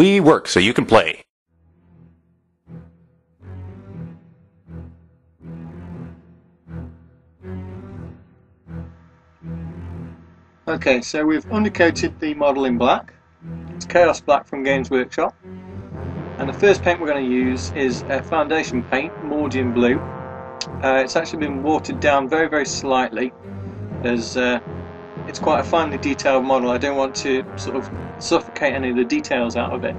We work so you can play. Okay, so we've undercoated the model in black. It's Chaos Black from Games Workshop. And the first paint we're going to use is a foundation paint, Mordian Blue. It's actually been watered down very, very slightly, as it's quite a finely detailed model. I don't want to sort of suffocate any of the details out of it.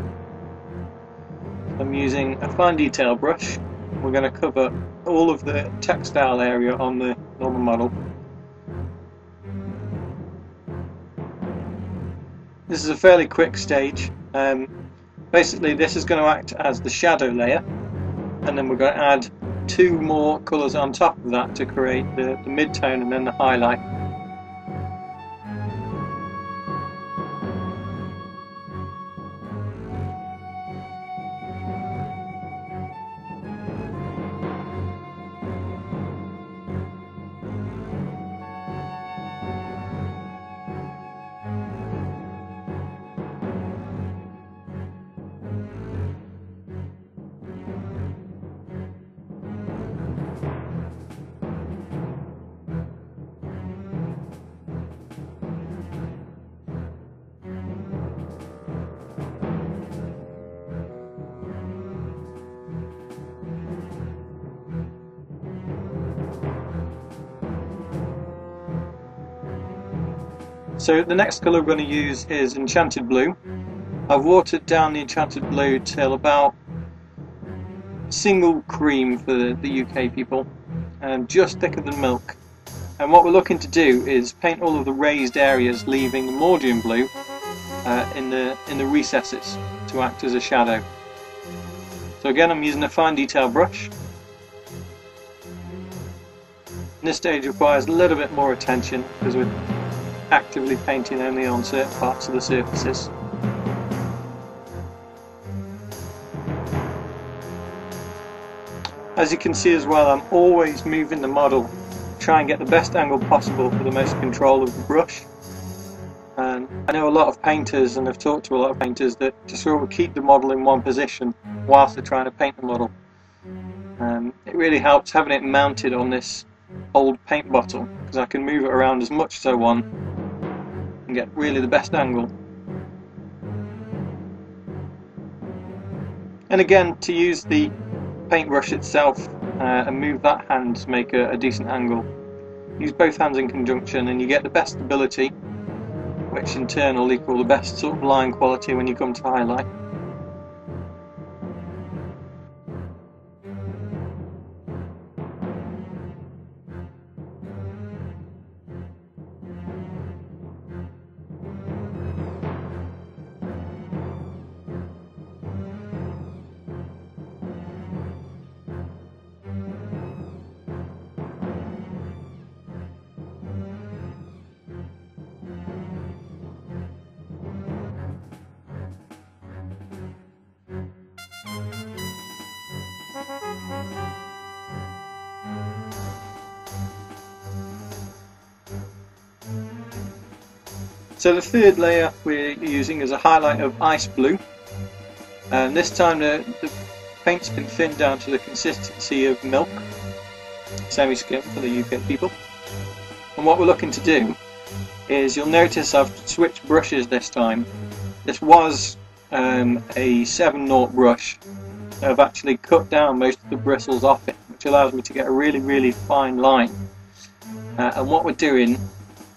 I'm using a fine detail brush. We're going to cover all of the textile area on the normal model. This is a fairly quick stage. Basically this is going to act as the shadow layer, and then we're going to add two more colours on top of that to create the mid-tone and then the highlight. So the next colour we're going to use is Enchanted Blue. I've watered down the Enchanted Blue till about single cream for the UK people, and just thicker than milk. And what we're looking to do is paint all of the raised areas, leaving the Mordian Blue in the recesses to act as a shadow. So again, I'm using a fine detail brush. And this stage requires a little bit more attention because we're actively painting only on certain parts of the surfaces. As you can see as well, I'm always moving the model, try and get the best angle possible for the most control of the brush. And I know a lot of painters, and I've talked to a lot of painters, that just sort of keep the model in one position whilst they're trying to paint the model. It really helps having it mounted on this old paint bottle, because I can move it around as much as I want and get really the best angle. And again, to use the paintbrush itself and move that hand to make a decent angle. Use both hands in conjunction and you get the best stability, which in turn will equal the best sort of line quality when you come to highlight. So the third layer we're using is a highlight of ice blue, and this time the paint's been thinned down to the consistency of milk, semi-skim for the UK people. And what we're looking to do is, you'll notice I've switched brushes this time. This was a 7/0 brush. I've actually cut down most of the bristles off it, which allows me to get a really fine line. And what we're doing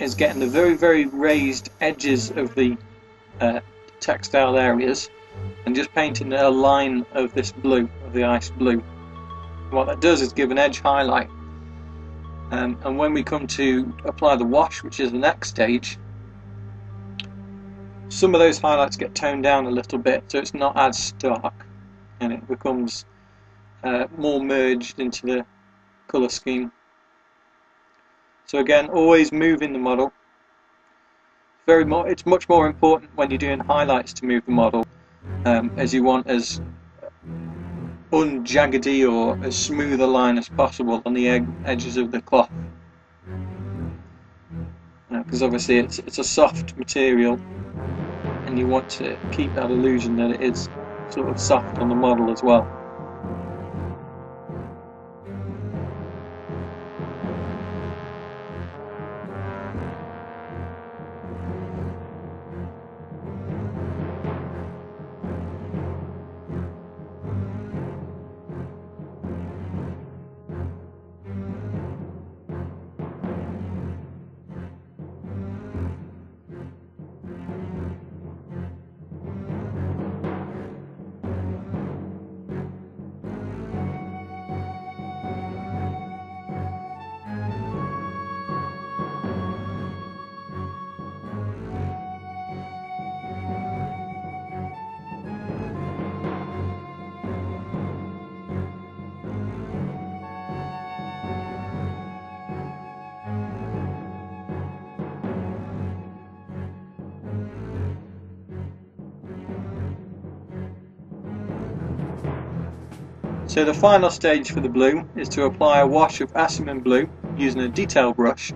is getting the very raised edges of the textile areas and just painting a line of this blue, of the ice blue. What that does is give an edge highlight, and when we come to apply the wash, which is the next stage, some of those highlights get toned down a little bit so it's not as stark and it becomes more merged into the colour scheme. So again, always moving the model. It's much more important when you're doing highlights to move the model, as you want as unjaggedy or as smooth a line as possible on the edges of the cloth. Because obviously it's a soft material, and and you want to keep that illusion that it is sort of soft on the model as well. So the final stage for the blue is to apply a wash of Assamin blue using a detail brush